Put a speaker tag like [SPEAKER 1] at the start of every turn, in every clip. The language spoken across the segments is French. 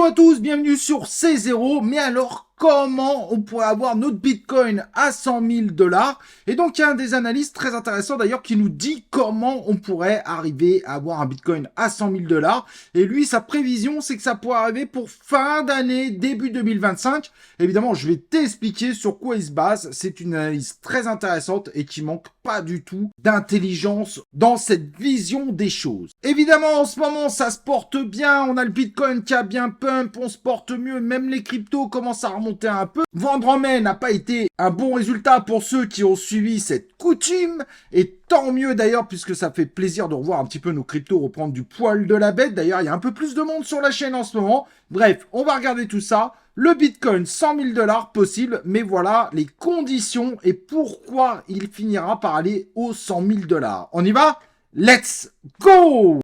[SPEAKER 1] à tous, bienvenue sur C0. Mais alors, comment on pourrait avoir notre Bitcoin à 100 000 $? Et donc, il y a un des analystes très intéressant d'ailleurs qui nous dit comment on pourrait arriver à avoir un Bitcoin à 100 000 $. Et lui, sa prévision, c'est que ça pourrait arriver pour fin d'année, début 2025. Évidemment, je vais t'expliquer sur quoi il se base. C'est une analyse très intéressante et qui manque pas du tout d'intelligence dans cette vision des choses. Évidemment, en ce moment, ça se porte bien. On a le Bitcoin qui a bien pump, on se porte mieux. Même les cryptos commencent à remonter un peu. Vendre en mai n'a pas été un bon résultat pour ceux qui ont suivi cette coutume. Et tant mieux d'ailleurs, puisque ça fait plaisir de revoir un petit peu nos cryptos reprendre du poil de la bête. D'ailleurs, il y a un peu plus de monde sur la chaîne en ce moment. Bref, on va regarder tout ça. Le Bitcoin, 100 000 $ possible, mais voilà les conditions et pourquoi il finira par aller aux 100 000 $. On y va? Let's go!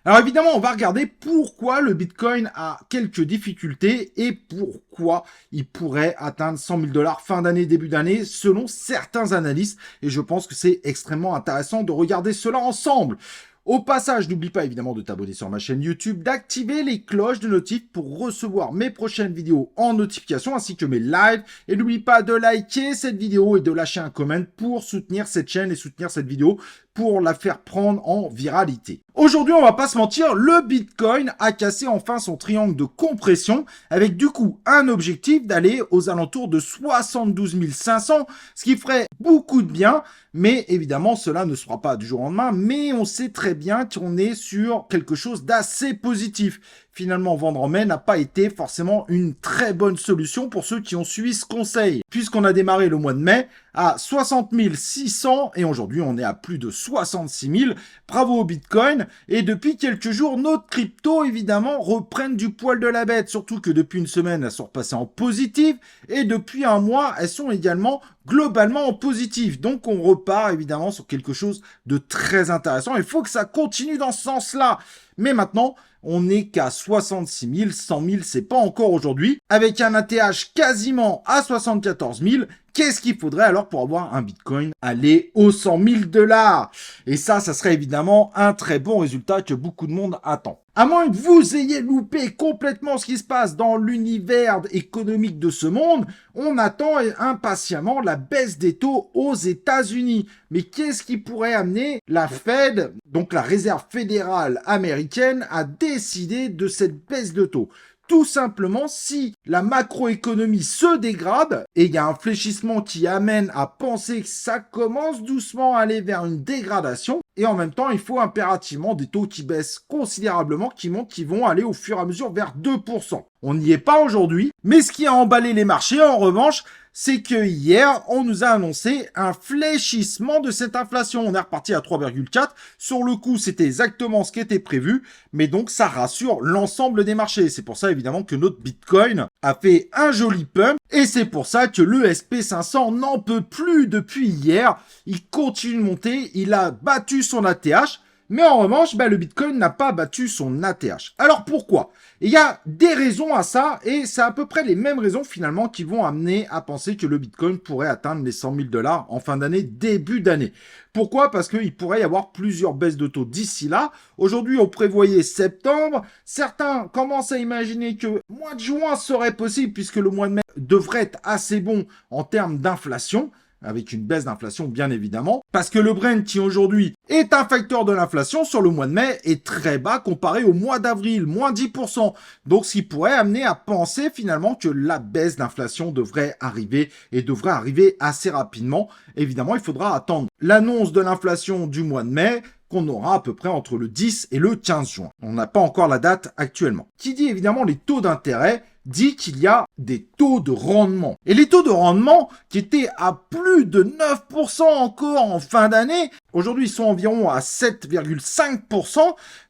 [SPEAKER 1] Alors évidemment, on va regarder pourquoi le Bitcoin a quelques difficultés et pourquoi il pourrait atteindre 100 000 $ fin d'année, début d'année, selon certains analystes. Et je pense que c'est extrêmement intéressant de regarder cela ensemble. Au passage, n'oublie pas évidemment de t'abonner sur ma chaîne YouTube, d'activer les cloches de notif pour recevoir mes prochaines vidéos en notification ainsi que mes lives. Et n'oublie pas de liker cette vidéo et de lâcher un comment pour soutenir cette chaîne et soutenir cette vidéo pour la faire prendre en viralité. Aujourd'hui, on va pas se mentir, le Bitcoin a cassé enfin son triangle de compression avec du coup un objectif d'aller aux alentours de 72 500, ce qui ferait beaucoup de bien, mais évidemment cela ne sera pas du jour au lendemain, mais on sait très bien qu'on est sur quelque chose d'assez positif. Finalement, vendre en mai n'a pas été forcément une très bonne solution pour ceux qui ont suivi ce conseil, puisqu'on a démarré le mois de mai à 60 600 et aujourd'hui on est à plus de 66 000. Bravo au Bitcoin. Et depuis quelques jours, notre crypto évidemment reprennent du poil de la bête, surtout que depuis une semaine elles sont repassées en positif et depuis un mois elles sont également globalement en positif. Donc on repart évidemment sur quelque chose de très intéressant. Il faut que ça continue dans ce sens-là. Mais maintenant, on n'est qu'à 66 000, 100 000, c'est pas encore aujourd'hui. Avec un ATH quasiment à 74 000, qu'est-ce qu'il faudrait alors pour avoir un Bitcoin aller aux 100 000 $? Et ça serait évidemment un très bon résultat que beaucoup de monde attend. À moins que vous ayez loupé complètement ce qui se passe dans l'univers économique de ce monde, on attend impatiemment la baisse des taux aux États-Unis. Mais qu'est-ce qui pourrait amener la Fed, donc la Réserve fédérale américaine, à décider de cette baisse de taux? Tout simplement, si la macroéconomie se dégrade, et il y a un fléchissement qui amène à penser que ça commence doucement à aller vers une dégradation, et en même temps, il faut impérativement des taux qui baissent considérablement, qui montent, qui vont aller au fur et à mesure vers 2%. On n'y est pas aujourd'hui, mais ce qui a emballé les marchés, en revanche, c'est que hier, on nous a annoncé un fléchissement de cette inflation. On est reparti à 3,4. Sur le coup, c'était exactement ce qui était prévu, mais donc ça rassure l'ensemble des marchés. C'est pour ça, évidemment, que notre Bitcoin a fait un joli pump, et c'est pour ça que le SP500 n'en peut plus depuis hier. Il continue de monter, il a battu son ATH, mais en revanche, le Bitcoin n'a pas battu son ATH. Alors pourquoi? Il y a des raisons à ça, et c'est à peu près les mêmes raisons finalement qui vont amener à penser que le Bitcoin pourrait atteindre les 100 000 $ en fin d'année, début d'année. Pourquoi? Parce qu'il pourrait y avoir plusieurs baisses de taux d'ici là. Aujourd'hui, on prévoyait septembre. Certains commencent à imaginer que le mois de juin serait possible, puisque le mois de mai devrait être assez bon en termes d'inflation, avec une baisse d'inflation bien évidemment, parce que le Brent qui aujourd'hui est un facteur de l'inflation sur le mois de mai est très bas comparé au mois d'avril, moins 10%. Donc ce qui pourrait amener à penser finalement que la baisse d'inflation devrait arriver et devrait arriver assez rapidement. Évidemment, il faudra attendre l'annonce de l'inflation du mois de mai, qu'on aura à peu près entre le 10 et le 15 juin. On n'a pas encore la date actuellement. Qui dit évidemment les taux d'intérêt dit qu'il y a des taux de rendement. Et les taux de rendement qui étaient à plus de 9% encore en fin d'année, Aujourd'hui, ils sont environ à 7,5%,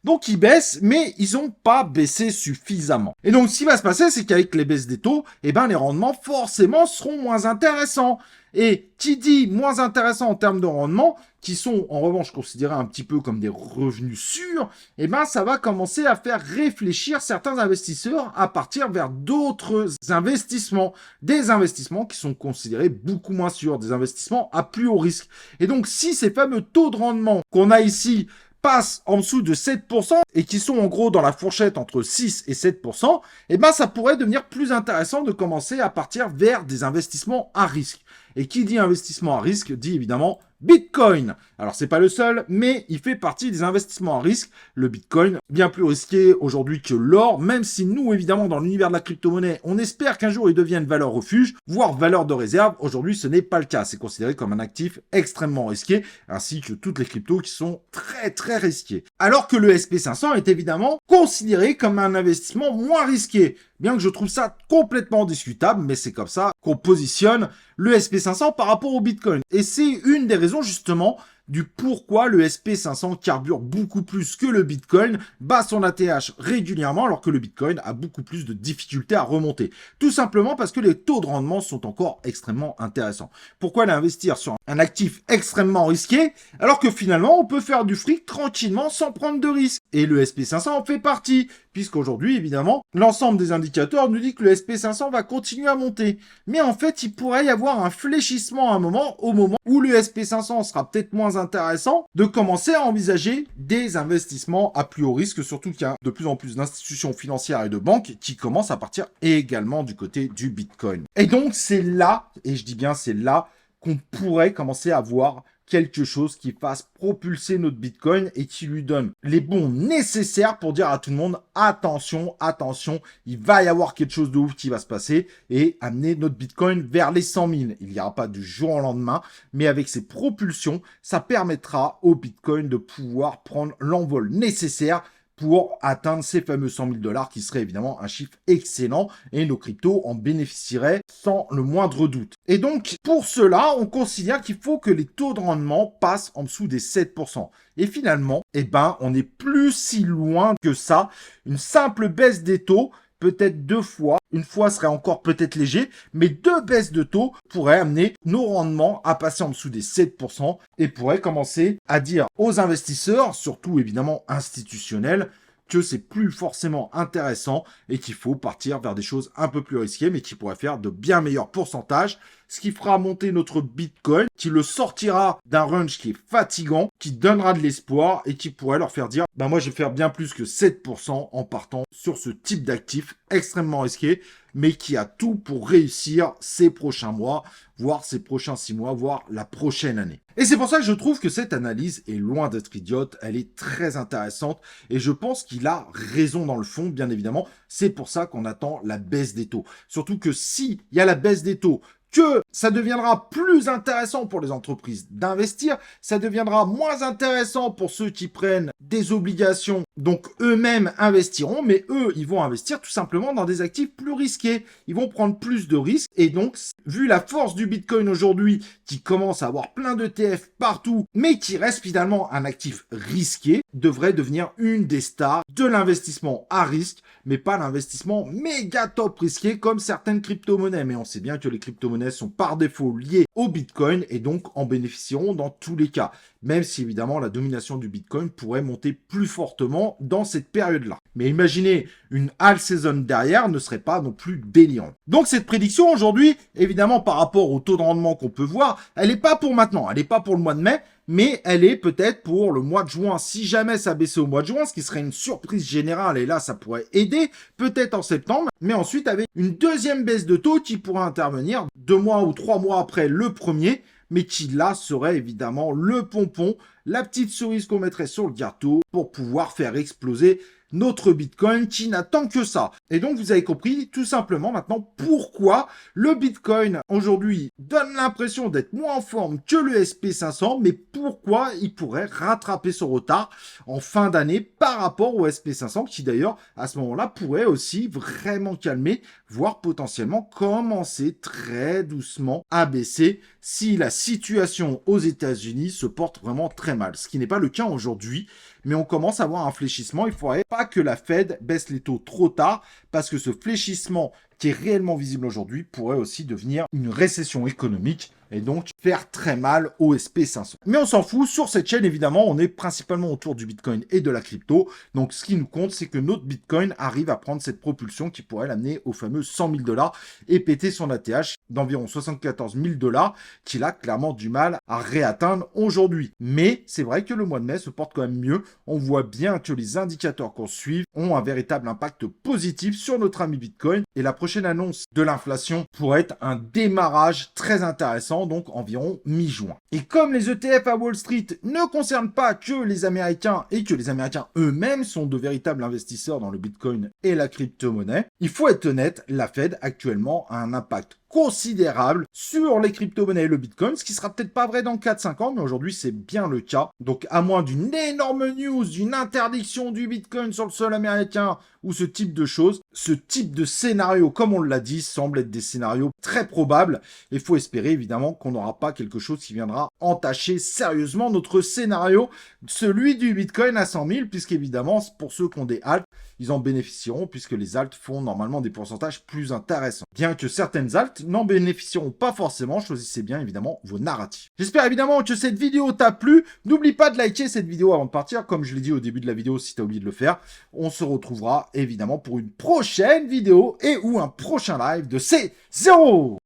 [SPEAKER 1] donc ils baissent, mais ils n'ont pas baissé suffisamment. Et donc, ce qui va se passer, c'est qu'avec les baisses des taux, eh ben, les rendements, forcément, seront moins intéressants. Et qui dit moins intéressant en termes de rendement, qui sont en revanche considérés un petit peu comme des revenus sûrs, eh ben ça va commencer à faire réfléchir certains investisseurs à partir vers d'autres investissements, des investissements qui sont considérés beaucoup moins sûrs, des investissements à plus haut risque. Et donc si ces fameux taux de rendement qu'on a ici passent en dessous de 7% et qui sont en gros dans la fourchette entre 6 et 7%, eh ben ça pourrait devenir plus intéressant de commencer à partir vers des investissements à risque. Et qui dit investissement à risque dit évidemment Bitcoin. Alors c'est pas le seul, mais il fait partie des investissements à risque. Le Bitcoin, bien plus risqué aujourd'hui que l'or, même si nous, évidemment, dans l'univers de la crypto-monnaie, on espère qu'un jour il devienne valeur refuge, voire valeur de réserve. Aujourd'hui, ce n'est pas le cas. C'est considéré comme un actif extrêmement risqué, ainsi que toutes les cryptos qui sont très très risquées. Alors que le SP500 est évidemment considéré comme un investissement moins risqué. Bien que je trouve ça complètement discutable, mais c'est comme ça qu'on positionne le SP500 par rapport au Bitcoin. Et c'est une des raisons justement du pourquoi le SP500 carbure beaucoup plus que le Bitcoin, bat son ATH régulièrement alors que le Bitcoin a beaucoup plus de difficultés à remonter. Tout simplement parce que les taux de rendement sont encore extrêmement intéressants. Pourquoi aller investir sur un actif extrêmement risqué alors que finalement on peut faire du fric tranquillement sans prendre de risques? Et le SP500 en fait partie, puisqu'aujourd'hui évidemment l'ensemble des indicateurs nous dit que le SP500 va continuer à monter. Mais en fait il pourrait y avoir un fléchissement à un moment, au moment où le SP500 sera peut-être moins intéressant, de commencer à envisager des investissements à plus haut risque, surtout qu'il y a de plus en plus d'institutions financières et de banques qui commencent à partir également du côté du Bitcoin. Et donc c'est là, et je dis bien c'est là, qu'on pourrait commencer à voir quelque chose qui fasse propulser notre Bitcoin et qui lui donne les bons nécessaires pour dire à tout le monde attention, attention, il va y avoir quelque chose de ouf qui va se passer et amener notre Bitcoin vers les 100 000. Il n'y aura pas du jour au lendemain, mais avec ces propulsions, ça permettra au Bitcoin de pouvoir prendre l'envol nécessaire pour atteindre ces fameux 100 000 $ qui serait évidemment un chiffre excellent et nos cryptos en bénéficieraient sans le moindre doute. Et donc, pour cela, on considère qu'il faut que les taux de rendement passent en dessous des 7%. Et finalement, eh ben, on n'est plus si loin que ça. Une simple baisse des taux, peut-être 2 fois. Une fois serait encore peut-être léger, mais 2 baisses de taux pourraient amener nos rendements à passer en dessous des 7% et pourraient commencer à dire aux investisseurs, surtout évidemment institutionnels, que c'est plus forcément intéressant et qu'il faut partir vers des choses un peu plus risquées, mais qui pourraient faire de bien meilleurs pourcentages, ce qui fera monter notre Bitcoin, qui le sortira d'un range qui est fatigant, qui donnera de l'espoir et qui pourrait leur faire dire, moi je vais faire bien plus que 7% en partant sur ce type d'actif extrêmement risqué, mais qui a tout pour réussir ces prochains mois, voire ces prochains 6 mois, voire la prochaine année. Et c'est pour ça que je trouve que cette analyse est loin d'être idiote, elle est très intéressante et je pense qu'il a raison dans le fond, bien évidemment. C'est pour ça qu'on attend la baisse des taux. Surtout que s'il y a la baisse des taux, que ça deviendra plus intéressant pour les entreprises d'investir, ça deviendra moins intéressant pour ceux qui prennent des obligations, donc eux-mêmes investiront, mais eux, ils vont investir tout simplement dans des actifs plus risqués. Ils vont prendre plus de risques et donc, vu la force du Bitcoin aujourd'hui, qui commence à avoir plein d'ETF partout, mais qui reste finalement un actif risqué, devrait devenir une des stars de l'investissement à risque, mais pas l'investissement méga top risqué comme certaines crypto-monnaies. Mais on sait bien que les crypto-monnaies sont par défaut liées au Bitcoin et donc en bénéficieront dans tous les cas. Même si évidemment la domination du Bitcoin pourrait monter plus fortement dans cette période-là. Mais imaginez, une alt season derrière ne serait pas non plus délirante. Donc cette prédiction aujourd'hui, évidemment par rapport au taux de rendement qu'on peut voir, elle n'est pas pour maintenant, elle n'est pas pour le mois de mai, mais elle est peut-être pour le mois de juin. Si jamais ça baissait au mois de juin, ce qui serait une surprise générale, et là ça pourrait aider, peut-être en septembre, mais ensuite avec une deuxième baisse de taux qui pourrait intervenir 2 mois ou 3 mois après le premier, mais qui là serait évidemment le pompon, la petite cerise qu'on mettrait sur le gâteau pour pouvoir faire exploser notre Bitcoin qui n'attend que ça. Et donc vous avez compris tout simplement maintenant pourquoi le Bitcoin aujourd'hui donne l'impression d'être moins en forme que le SP500, mais pourquoi il pourrait rattraper son retard en fin d'année par rapport au SP500 qui d'ailleurs à ce moment-là pourrait aussi vraiment calmer, voire potentiellement commencer très doucement à baisser si la situation aux États-Unis se porte vraiment très très mal, ce qui n'est pas le cas aujourd'hui, mais on commence à voir un fléchissement. Il ne faudrait pas que la Fed baisse les taux trop tard, parce que ce fléchissement qui est réellement visible aujourd'hui pourrait aussi devenir une récession économique et donc faire très mal au SP500. Mais on s'en fout, sur cette chaîne, évidemment, on est principalement autour du Bitcoin et de la crypto. Donc ce qui nous compte, c'est que notre Bitcoin arrive à prendre cette propulsion qui pourrait l'amener au fameux 100 000 $ et péter son ATH d'environ 74 000 $, qu'il a clairement du mal à réatteindre aujourd'hui. Mais c'est vrai que le mois de mai se porte quand même mieux. On voit bien que les indicateurs qu'on suit ont un véritable impact positif sur notre ami Bitcoin. Et la prochaine annonce de l'inflation pourrait être un démarrage très intéressant, donc environ mi-juin. Et comme les ETF à Wall Street ne concernent pas que les Américains et que les Américains eux-mêmes sont de véritables investisseurs dans le Bitcoin et la crypto-monnaie, il faut être honnête, la Fed actuellement a un impact considérable sur les crypto-monnaies et le Bitcoin, ce qui sera peut-être pas vrai dans 4-5 ans, mais aujourd'hui c'est bien le cas. Donc à moins d'une énorme news, d'une interdiction du Bitcoin sur le sol américain ou ce type de choses, ce type de scénario, comme on l'a dit, semble être des scénarios très probables. Il faut espérer évidemment qu'on n'aura pas quelque chose qui viendra entacher sérieusement notre scénario, celui du Bitcoin à 100 000, puisqu'évidemment pour ceux qui ont des alts, ils en bénéficieront puisque les alts font normalement des pourcentages plus intéressants. Bien que certaines alts n'en bénéficieront pas forcément, choisissez bien évidemment vos narratifs. J'espère évidemment que cette vidéo t'a plu. N'oublie pas de liker cette vidéo avant de partir, comme je l'ai dit au début de la vidéo si tu as oublié de le faire. On se retrouvera évidemment pour une prochaine vidéo et ou un prochain live de C0.